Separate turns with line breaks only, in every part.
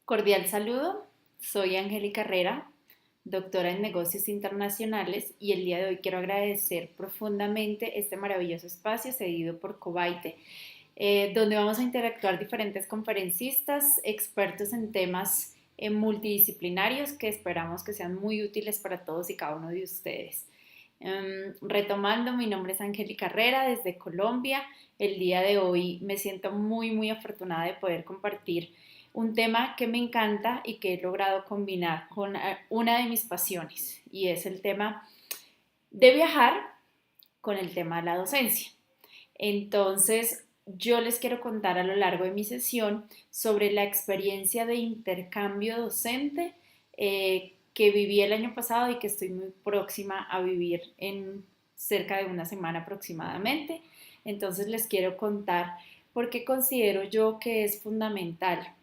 Cordial saludo, soy Angélica Herrera, doctora en negocios internacionales y el día de hoy quiero agradecer profundamente este maravilloso espacio cedido por Cobaite, donde vamos a interactuar diferentes conferencistas, expertos en temas multidisciplinarios que esperamos que sean muy útiles para todos y cada uno de ustedes. Retomando, mi nombre es Angélica Herrera desde Colombia. El día de hoy me siento muy afortunada de poder compartir un tema que me encanta y que he logrado combinar con una de mis pasiones y es el tema de viajar con el tema de la docencia. Entonces, yo les quiero contar a lo largo de mi sesión sobre la experiencia de intercambio docente que viví el año pasado y que estoy muy próxima a vivir en cerca de una semana aproximadamente. Entonces, les quiero contar por qué considero yo que es fundamental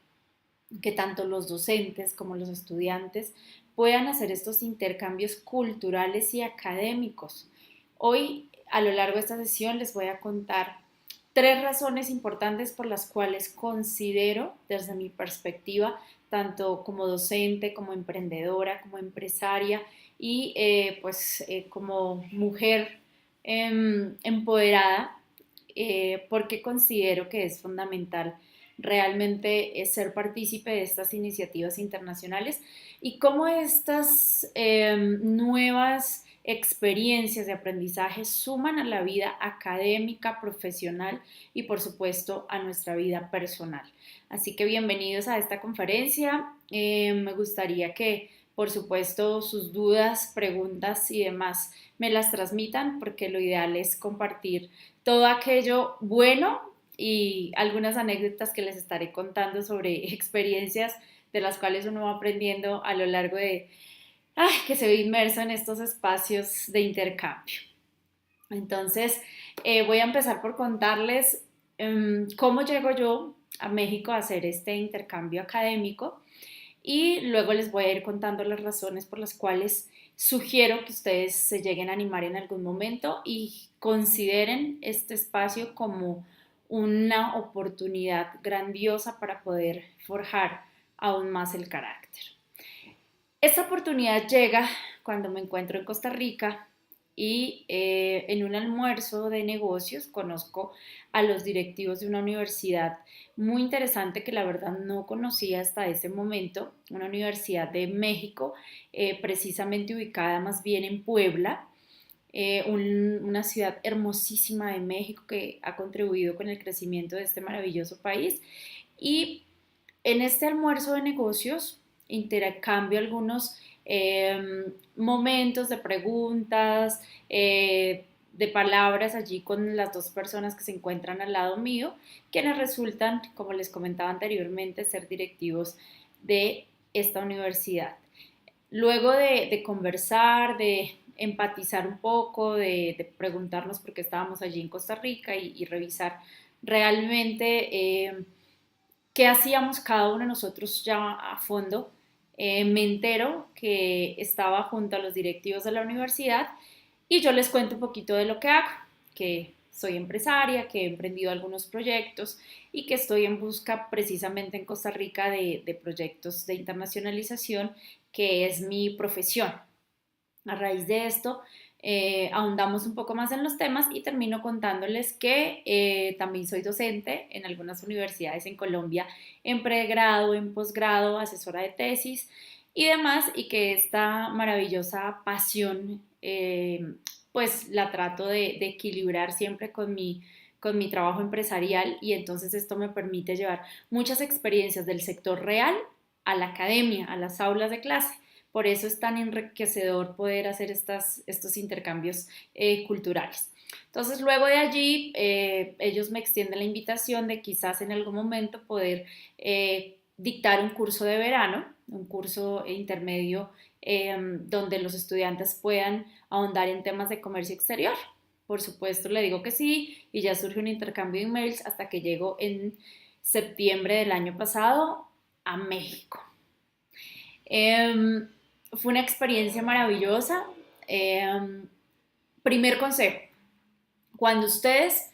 que tanto los docentes como los estudiantes puedan hacer estos intercambios culturales y académicos. Hoy, a lo largo de esta sesión, les voy a contar tres razones importantes por las cuales considero, desde mi perspectiva, tanto como docente, como emprendedora, como empresaria y como mujer empoderada, porque considero que es fundamental realmente ser partícipe de estas iniciativas internacionales y cómo estas nuevas experiencias de aprendizaje suman a la vida académica, profesional y por supuesto a nuestra vida personal. Así que bienvenidos a esta conferencia. Me gustaría que por supuesto sus dudas, preguntas y demás me las transmitan porque lo ideal es compartir todo aquello bueno y algunas anécdotas que les estaré contando sobre experiencias de las cuales uno va aprendiendo a lo largo de que se ve inmerso en estos espacios de intercambio. Entonces, voy a empezar por contarles cómo llego yo a México a hacer este intercambio académico y luego les voy a ir contando las razones por las cuales sugiero que ustedes se lleguen a animar en algún momento y consideren este espacio como una oportunidad grandiosa para poder forjar aún más el carácter. Esta oportunidad llega cuando me encuentro en Costa Rica y en un almuerzo de negocios conozco a los directivos de una universidad muy interesante que la verdad no conocía hasta ese momento, una universidad de México, precisamente ubicada más bien en Puebla, una ciudad hermosísima de México que ha contribuido con el crecimiento de este maravilloso país. Y en este almuerzo de negocios intercambio algunos momentos de preguntas, de palabras allí con las dos personas que se encuentran al lado mío, quienes resultan, como les comentaba anteriormente, ser directivos de esta universidad. Luego de conversar, de empatizar un poco, de preguntarnos por qué estábamos allí en Costa Rica y revisar realmente qué hacíamos cada uno de nosotros ya a fondo, me entero que estaba junto a los directivos de la universidad y yo les cuento un poquito de lo que hago, que soy empresaria, que he emprendido algunos proyectos y que estoy en busca precisamente en Costa Rica de proyectos de internacionalización, que es mi profesión. A raíz de esto, ahondamos un poco más en los temas y termino contándoles que también soy docente en algunas universidades en Colombia, en pregrado, en posgrado, asesora de tesis y demás, y que esta maravillosa pasión pues la trato de equilibrar siempre con mi trabajo empresarial y entonces esto me permite llevar muchas experiencias del sector real a la academia, a las aulas de clase. Por eso es tan enriquecedor poder hacer estos intercambios culturales. Entonces, luego de allí, ellos me extienden la invitación de quizás en algún momento poder dictar un curso de verano, un curso intermedio donde los estudiantes puedan ahondar en temas de comercio exterior. Por supuesto, le digo que sí y ya surge un intercambio de emails hasta que llego en septiembre del año pasado a México. Fue una experiencia maravillosa. Primer consejo, cuando ustedes,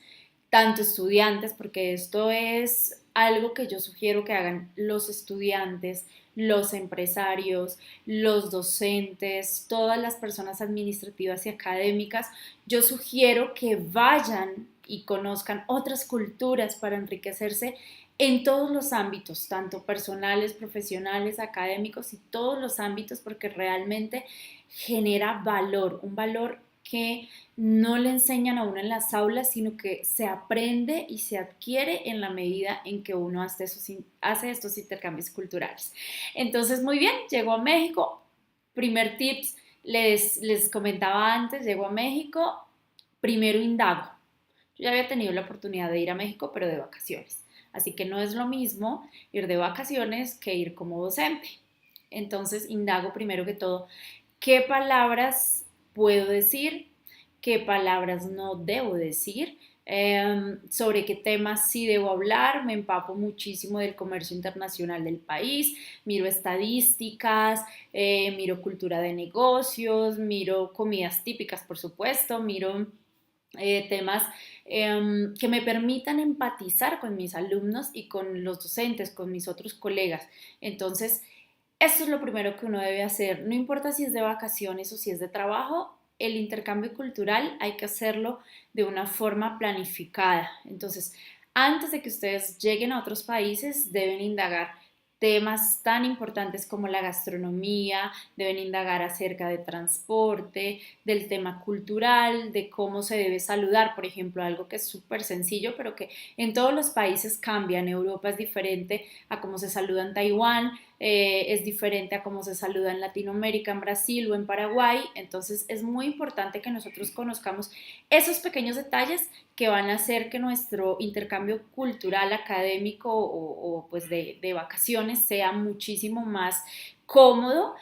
tanto estudiantes, porque esto es algo que yo sugiero que hagan los estudiantes, los empresarios, los docentes, todas las personas administrativas y académicas, yo sugiero que vayan y conozcan otras culturas para enriquecerse en todos los ámbitos, tanto personales, profesionales, académicos y todos los ámbitos, porque realmente genera valor, un valor que no le enseñan a uno en las aulas, sino que se aprende y se adquiere en la medida en que uno hace estos intercambios culturales. Entonces, muy bien, llegó a México. Primer tips, les comentaba antes, llegó a México, primero indago. Yo ya había tenido la oportunidad de ir a México, pero de vacaciones. Así que no es lo mismo ir de vacaciones que ir como docente. Entonces, indago primero que todo qué palabras puedo decir, qué palabras no debo decir, sobre qué temas sí debo hablar, me empapo muchísimo del comercio internacional del país, miro estadísticas, miro cultura de negocios, miro comidas típicas, por supuesto, miro temas que me permitan empatizar con mis alumnos y con los docentes, con mis otros colegas. Entonces, esto es lo primero que uno debe hacer. No importa si es de vacaciones o si es de trabajo, el intercambio cultural hay que hacerlo de una forma planificada. Entonces, antes de que ustedes lleguen a otros países, deben indagar temas tan importantes como la gastronomía, deben indagar acerca de transporte, del tema cultural, de cómo se debe saludar, por ejemplo, algo que es súper sencillo, pero que en todos los países cambia. En Europa es diferente a cómo se saluda en Taiwán, es diferente a cómo se saluda en Latinoamérica, en Brasil o en Paraguay. Entonces es muy importante que nosotros conozcamos esos pequeños detalles que van a hacer que nuestro intercambio cultural, académico o pues de vacaciones sea muchísimo más cómodo,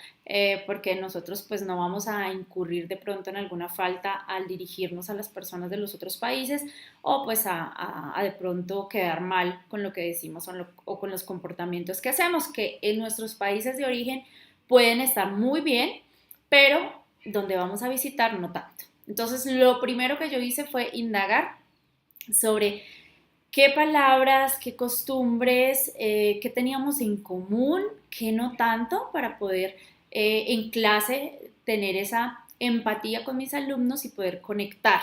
porque nosotros pues no vamos a incurrir de pronto en alguna falta al dirigirnos a las personas de los otros países o pues a de pronto quedar mal con lo que decimos o con los comportamientos que hacemos, que en nuestros países de origen pueden estar muy bien, pero donde vamos a visitar no tanto. Entonces lo primero que yo hice fue indagar sobre qué palabras, qué costumbres, qué teníamos en común, qué no tanto, para poder en clase tener esa empatía con mis alumnos y poder conectar.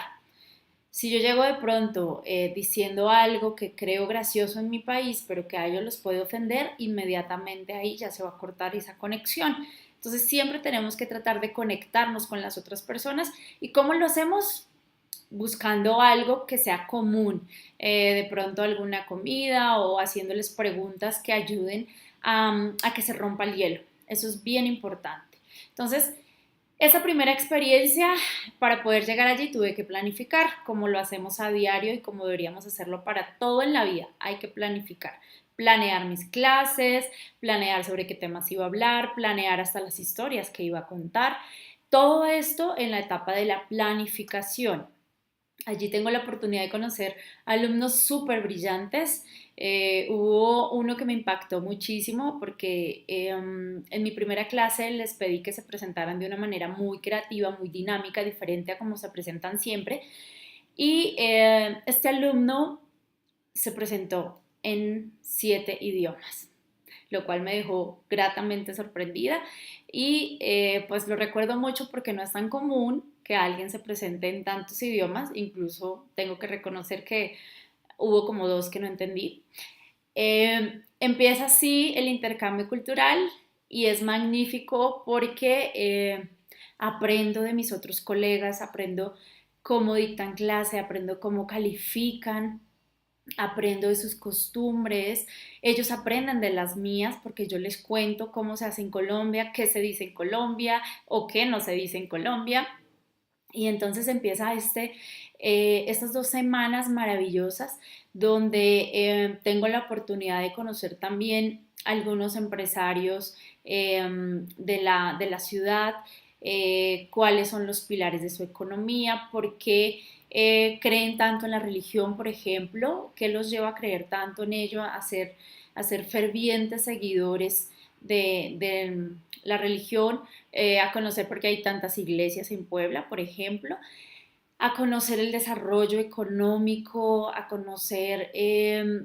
Si yo llego de pronto diciendo algo que creo gracioso en mi país, pero que a ellos los puede ofender, inmediatamente ahí ya se va a cortar esa conexión. Entonces siempre tenemos que tratar de conectarnos con las otras personas. ¿Y cómo lo hacemos? Buscando algo que sea común, de pronto alguna comida o haciéndoles preguntas que ayuden a que se rompa el hielo. Eso es bien importante. Entonces, esa primera experiencia, para poder llegar allí tuve que planificar, como lo hacemos a diario y como deberíamos hacerlo para todo en la vida. Hay que planificar. Planear mis clases, planear sobre qué temas iba a hablar, planear hasta las historias que iba a contar. Todo esto en la etapa de la planificación. Allí tengo la oportunidad de conocer alumnos súper brillantes. Hubo uno que me impactó muchísimo porque en mi primera clase les pedí que se presentaran de una manera muy creativa, muy dinámica, diferente a como se presentan siempre. Y este alumno se presentó en 7 idiomas, lo cual me dejó gratamente sorprendida y pues lo recuerdo mucho porque no es tan común que alguien se presente en tantos idiomas, incluso tengo que reconocer que hubo como 2 que no entendí. Empieza así el intercambio cultural y es magnífico porque aprendo de mis otros colegas, aprendo cómo dictan clase, aprendo cómo califican, aprendo de sus costumbres, ellos aprenden de las mías porque yo les cuento cómo se hace en Colombia, qué se dice en Colombia o qué no se dice en Colombia. Y entonces empieza estas 2 semanas maravillosas donde tengo la oportunidad de conocer también algunos empresarios de la ciudad, cuáles son los pilares de su economía, por qué creen tanto en la religión, por ejemplo, qué los lleva a creer tanto en ello, a ser fervientes seguidores de la religión, a conocer por qué hay tantas iglesias en Puebla, por ejemplo. a conocer el desarrollo económico, a conocer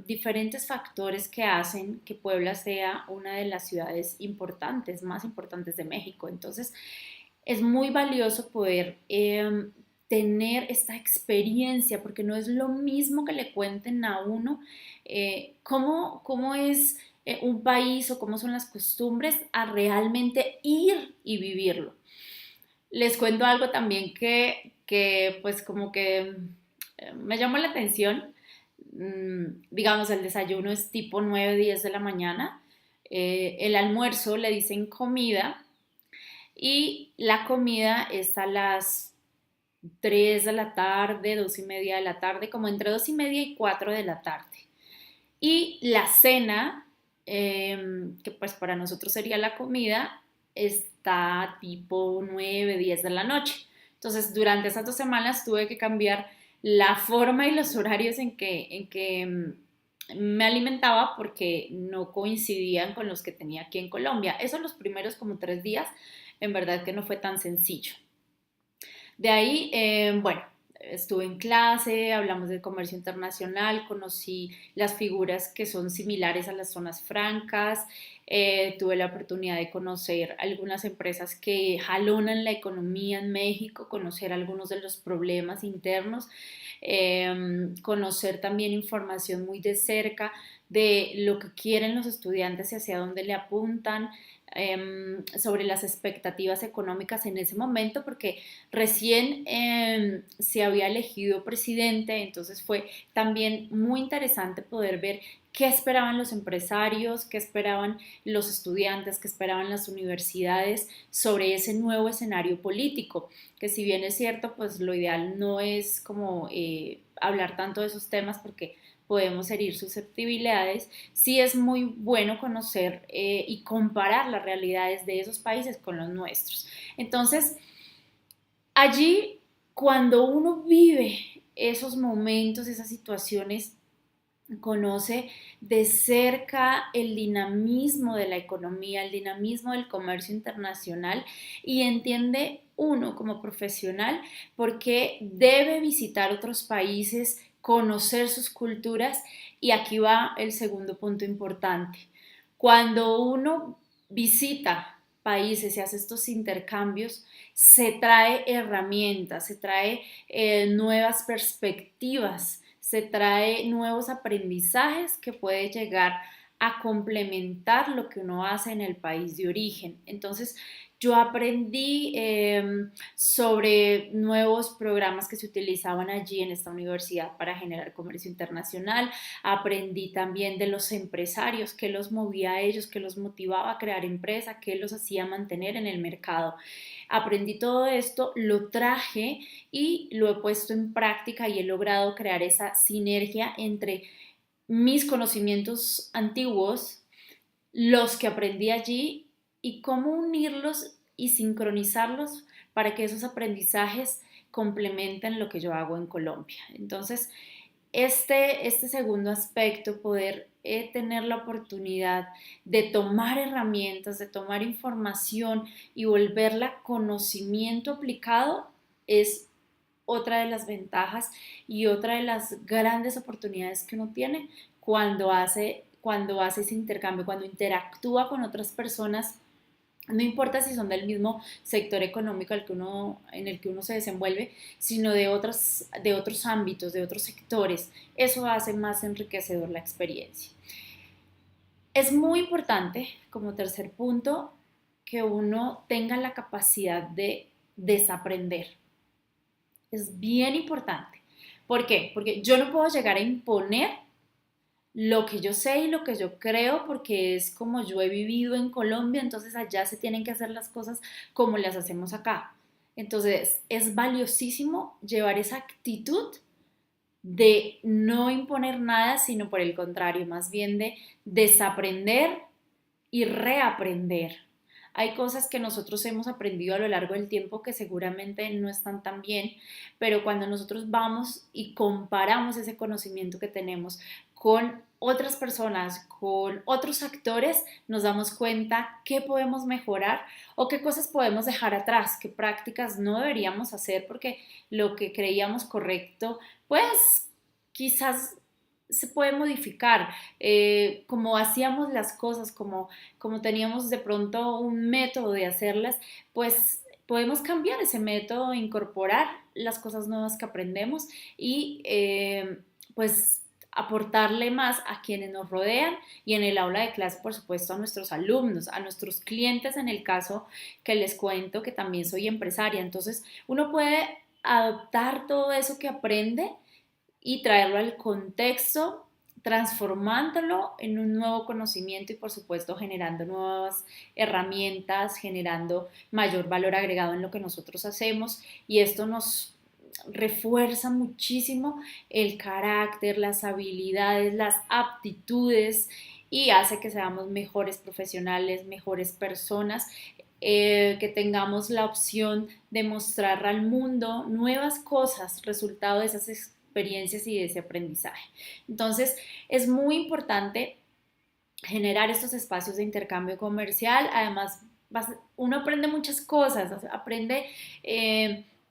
diferentes factores que hacen que Puebla sea una de las ciudades importantes, más importantes de México. Entonces, es muy valioso poder tener esta experiencia, porque no es lo mismo que le cuenten a uno cómo es un país o cómo son las costumbres a realmente ir y vivirlo. Les cuento algo también que pues como que me llamó la atención. Digamos, el desayuno es tipo 9 10 de la mañana. El almuerzo le dicen comida y la comida es a las 3 de la tarde, 2 y media de la tarde, como entre 2 y media y 4 de la tarde. Y la cena, que pues para nosotros sería la comida, está tipo 9 10 de la noche. Entonces, durante esas 2 semanas tuve que cambiar la forma y los horarios en que me alimentaba porque no coincidían con los que tenía aquí en Colombia. Eso los primeros como 3 días, en verdad que no fue tan sencillo. De ahí, bueno, estuve en clase, hablamos de comercio internacional, conocí las figuras que son similares a las zonas francas, tuve la oportunidad de conocer algunas empresas que jalonan la economía en México, conocer algunos de los problemas internos, conocer también información muy de cerca de lo que quieren los estudiantes y hacia dónde le apuntan, sobre las expectativas económicas en ese momento, porque recién se había elegido presidente, entonces fue también muy interesante poder ver qué esperaban los empresarios, qué esperaban los estudiantes, qué esperaban las universidades sobre ese nuevo escenario político, que si bien es cierto, pues lo ideal no es como hablar tanto de esos temas porque podemos herir susceptibilidades, sí es muy bueno conocer y comparar las realidades de esos países con los nuestros. Entonces, allí, cuando uno vive esos momentos, esas situaciones, conoce de cerca el dinamismo de la economía, el dinamismo del comercio internacional y entiende uno como profesional por qué debe visitar otros países, conocer sus culturas y aquí va el segundo punto importante. Cuando uno visita países y hace estos intercambios, se trae herramientas, se trae nuevas perspectivas, se trae nuevos aprendizajes que puede llegar a complementar lo que uno hace en el país de origen. Entonces, yo aprendí sobre nuevos programas que se utilizaban allí en esta universidad para generar comercio internacional. Aprendí también de los empresarios, qué los movía a ellos, qué los motivaba a crear empresa, qué los hacía mantener en el mercado. Aprendí todo esto, lo traje y lo he puesto en práctica y he logrado crear esa sinergia entre mis conocimientos antiguos, los que aprendí allí y cómo unirlos y sincronizarlos para que esos aprendizajes complementen lo que yo hago en Colombia. Entonces, este segundo aspecto, poder tener la oportunidad de tomar herramientas, de tomar información y volverla conocimiento aplicado, es otra de las ventajas y otra de las grandes oportunidades que uno tiene cuando hace ese intercambio, cuando interactúa con otras personas. No importa si son del mismo sector económico en el que uno se desenvuelve, sino de otros ámbitos, de otros sectores. Eso hace más enriquecedor la experiencia. Es muy importante, como tercer punto, que uno tenga la capacidad de desaprender. Es bien importante. ¿Por qué? Porque yo no puedo llegar a imponer lo que yo sé y lo que yo creo, porque es como yo he vivido en Colombia, entonces allá se tienen que hacer las cosas como las hacemos acá. Entonces es valiosísimo llevar esa actitud de no imponer nada, sino por el contrario, más bien de desaprender y reaprender. Hay cosas que nosotros hemos aprendido a lo largo del tiempo que seguramente no están tan bien, pero cuando nosotros vamos y comparamos ese conocimiento que tenemos con otras personas, con otros actores, nos damos cuenta qué podemos mejorar o qué cosas podemos dejar atrás, qué prácticas no deberíamos hacer porque lo que creíamos correcto, pues quizás se puede modificar, como hacíamos las cosas, como teníamos de pronto un método de hacerlas, pues podemos cambiar ese método, incorporar las cosas nuevas que aprendemos y pues aportarle más a quienes nos rodean y en el aula de clase, por supuesto, a nuestros alumnos, a nuestros clientes, en el caso que les cuento que también soy empresaria. Entonces, uno puede adoptar todo eso que aprende y traerlo al contexto, transformándolo en un nuevo conocimiento y por supuesto generando nuevas herramientas, generando mayor valor agregado en lo que nosotros hacemos y esto nos refuerza muchísimo el carácter, las habilidades, las aptitudes y hace que seamos mejores profesionales, mejores personas, que tengamos la opción de mostrar al mundo nuevas cosas, resultado de esas experiencias y de ese aprendizaje. Entonces, es muy importante generar estos espacios de intercambio comercial. Además, uno aprende muchas cosas, aprende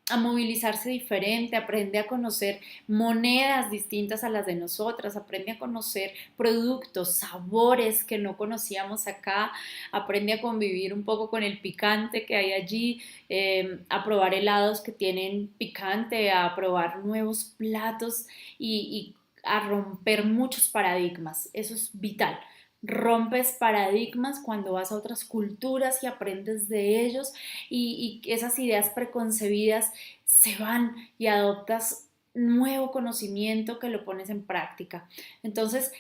a movilizarse diferente, aprende a conocer monedas distintas a las de nosotras, aprende a conocer productos, sabores que no conocíamos acá, aprende a convivir un poco con el picante que hay allí, a probar helados que tienen picante, a probar nuevos platos y a romper muchos paradigmas. Eso es vital. Rompes paradigmas cuando vas a otras culturas y aprendes de ellos y esas ideas preconcebidas se van y adoptas nuevo conocimiento que lo pones en práctica. Entonces,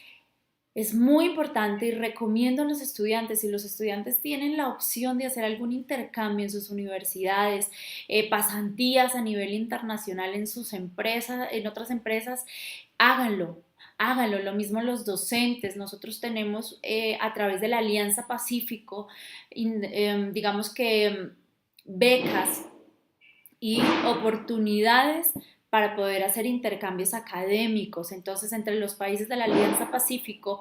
es muy importante y recomiendo a los estudiantes, si los estudiantes tienen la opción de hacer algún intercambio en sus universidades, pasantías a nivel internacional en sus empresas, en otras empresas, háganlo. Háganlo, lo mismo los docentes. Nosotros tenemos a través de la Alianza Pacífico, digamos que becas y oportunidades para poder hacer intercambios académicos. Entonces, entre los países de la Alianza Pacífico,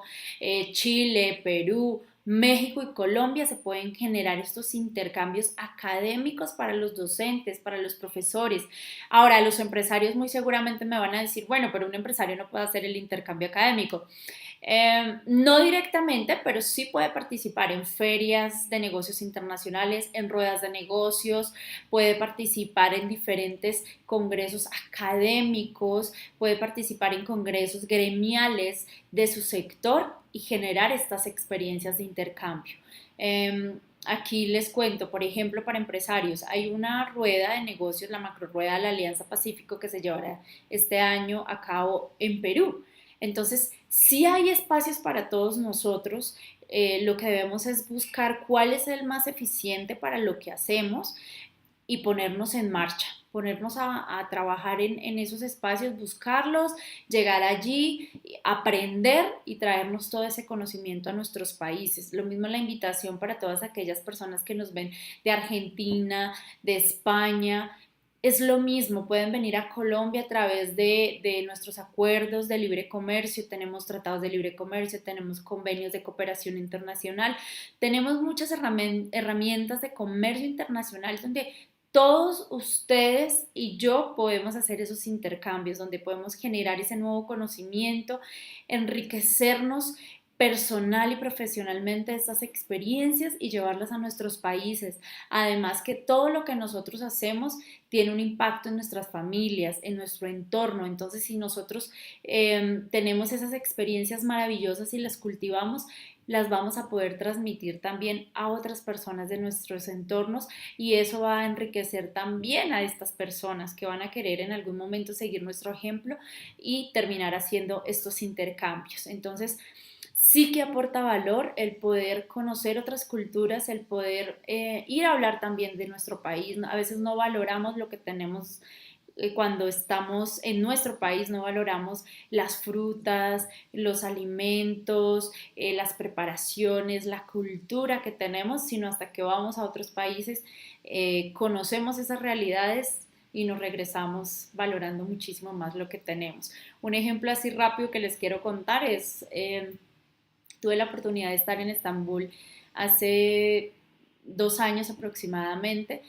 Chile, Perú, México y Colombia se pueden generar estos intercambios académicos para los docentes, para los profesores. Ahora, los empresarios muy seguramente me van a decir, bueno, pero un empresario no puede hacer el intercambio académico. No directamente, pero sí puede participar en ferias de negocios internacionales, en ruedas de negocios, puede participar en diferentes congresos académicos, puede participar en congresos gremiales de su sector y generar estas experiencias de intercambio. Aquí les cuento, por ejemplo, para empresarios, hay una rueda de negocios, la macro rueda de la Alianza Pacífico que se llevará este año a cabo en Perú. Entonces, sí hay espacios para todos nosotros, lo que debemos es buscar cuál es el más eficiente para lo que hacemos y ponernos en marcha, ponernos a trabajar en esos espacios, buscarlos, llegar allí, aprender y traernos todo ese conocimiento a nuestros países. Lo mismo la invitación para todas aquellas personas que nos ven de Argentina, de España. Es lo mismo, pueden venir a Colombia a través de nuestros acuerdos de libre comercio, tenemos tratados de libre comercio, tenemos convenios de cooperación internacional, tenemos muchas herramientas de comercio internacional donde todos ustedes y yo podemos hacer esos intercambios, donde podemos generar ese nuevo conocimiento, enriquecernos personal y profesionalmente de estas experiencias y llevarlas a nuestros países. Además que todo lo que nosotros hacemos tiene un impacto en nuestras familias, en nuestro entorno. Entonces, si nosotros tenemos esas experiencias maravillosas y las cultivamos, las vamos a poder transmitir también a otras personas de nuestros entornos y eso va a enriquecer también a estas personas que van a querer en algún momento seguir nuestro ejemplo y terminar haciendo estos intercambios. Entonces, sí que aporta valor el poder conocer otras culturas, el poder ir a hablar también de nuestro país. A veces no valoramos lo que tenemos cuando estamos en nuestro país, no valoramos las frutas, los alimentos, las preparaciones, la cultura que tenemos, sino hasta que vamos a otros países, conocemos esas realidades, y nos regresamos valorando muchísimo más lo que tenemos. Un ejemplo así rápido que les quiero contar es, tuve la oportunidad de estar en Estambul hace 2 años aproximadamente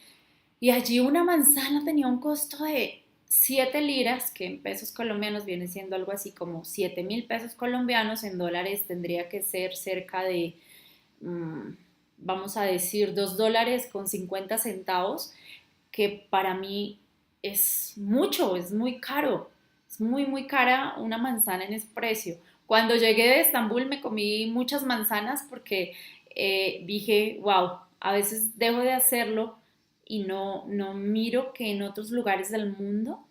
y allí una manzana tenía un costo de 7 liras, que en pesos colombianos viene siendo algo así como 7.000 pesos colombianos, en dólares tendría que ser cerca de, mm, vamos a decir, $2.50, que para mí es mucho, es muy caro, es muy, muy cara una manzana en ese precio. Cuando llegué de Estambul me comí muchas manzanas porque dije, wow, a veces dejo de hacerlo y no miro que en otros lugares del mundo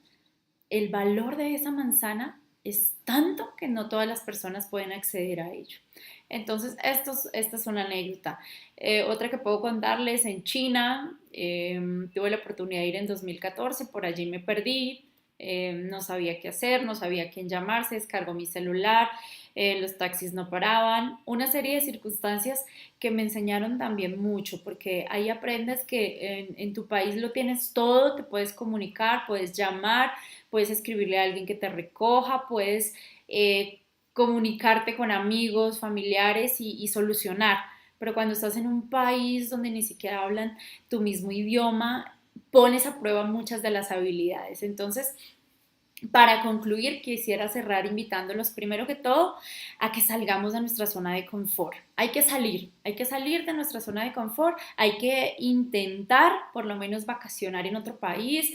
el valor de esa manzana es tanto que no todas las personas pueden acceder a ello. Entonces, esta es una anécdota. Otra que puedo contarles, en China, tuve la oportunidad de ir en 2014, por allí me perdí, no sabía qué hacer, no sabía a quién llamar, se descargó mi celular, los taxis no paraban, una serie de circunstancias que me enseñaron también mucho, porque ahí aprendes que en tu país lo tienes todo, te puedes comunicar, puedes llamar, puedes escribirle a alguien que te recoja, puedes comunicarte con amigos, familiares y solucionar. Pero cuando estás en un país donde ni siquiera hablan tu mismo idioma, pones a prueba muchas de las habilidades. Entonces, para concluir, quisiera cerrar invitándolos primero que todo a que salgamos de nuestra zona de confort. Hay que salir de nuestra zona de confort, hay que intentar por lo menos vacacionar en otro país,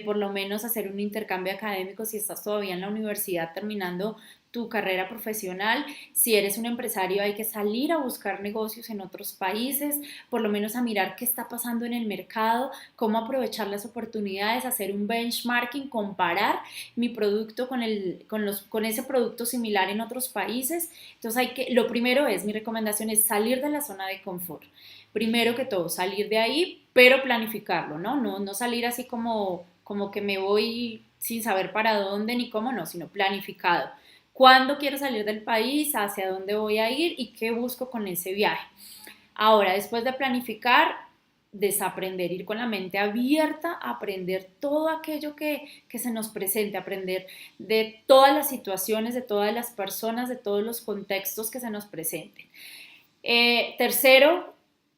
por lo menos hacer un intercambio académico si estás todavía en la universidad terminando tu carrera profesional. Si eres un empresario, hay que salir a buscar negocios en otros países, por lo menos a mirar qué está pasando en el mercado, cómo aprovechar las oportunidades, hacer un benchmarking, comparar mi producto con ese producto similar en otros países. Entonces lo primero es, mi recomendación es salir de la zona de confort. Primero que todo, salir de ahí, pero planificarlo, ¿no? No salir así como que me voy sin saber para dónde ni cómo, no, sino planificado. ¿Cuándo quiero salir del país? ¿Hacia dónde voy a ir? ¿Y qué busco con ese viaje? Ahora, después de planificar, desaprender, ir con la mente abierta, aprender todo aquello que se nos presente, aprender de todas las situaciones, de todas las personas, de todos los contextos que se nos presenten. Tercero,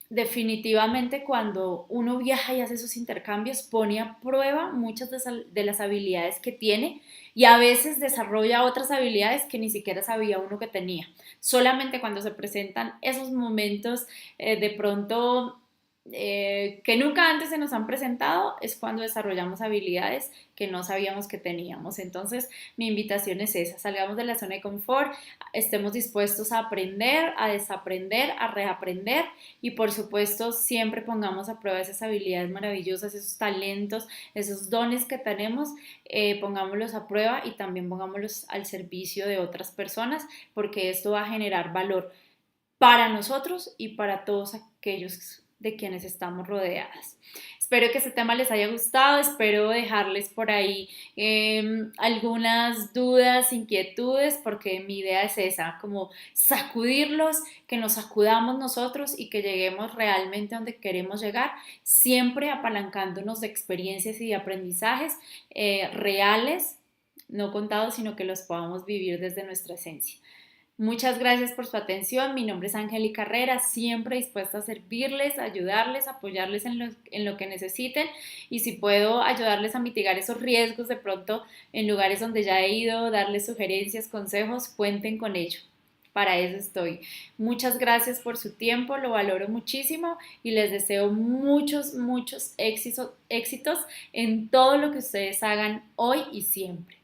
definitivamente cuando uno viaja y hace esos intercambios, pone a prueba muchas de las habilidades que tiene y a veces desarrolla otras habilidades que ni siquiera sabía uno que tenía. Solamente cuando se presentan esos momentos de pronto que nunca antes se nos han presentado es cuando desarrollamos habilidades que no sabíamos que teníamos. Entonces, mi invitación es esa: salgamos de la zona de confort, estemos dispuestos a aprender, a desaprender, a reaprender y por supuesto siempre pongamos a prueba esas habilidades maravillosas, esos talentos, esos dones que tenemos, pongámoslos a prueba y también pongámoslos al servicio de otras personas, porque esto va a generar valor para nosotros y para todos aquellos de quienes estamos rodeadas. Espero que este tema les haya gustado, espero dejarles por ahí algunas dudas, inquietudes, porque mi idea es esa, como sacudirlos, que nos sacudamos nosotros y que lleguemos realmente a donde queremos llegar, siempre apalancándonos de experiencias y de aprendizajes reales, no contados, sino que los podamos vivir desde nuestra esencia. Muchas gracias por su atención. Mi nombre es Angélica Herrera, siempre dispuesta a servirles, a ayudarles, a apoyarles en lo que necesiten y si puedo ayudarles a mitigar esos riesgos de pronto en lugares donde ya he ido, darles sugerencias, consejos, cuenten con ello. Para eso estoy. Muchas gracias por su tiempo, lo valoro muchísimo y les deseo muchos éxitos en todo lo que ustedes hagan hoy y siempre.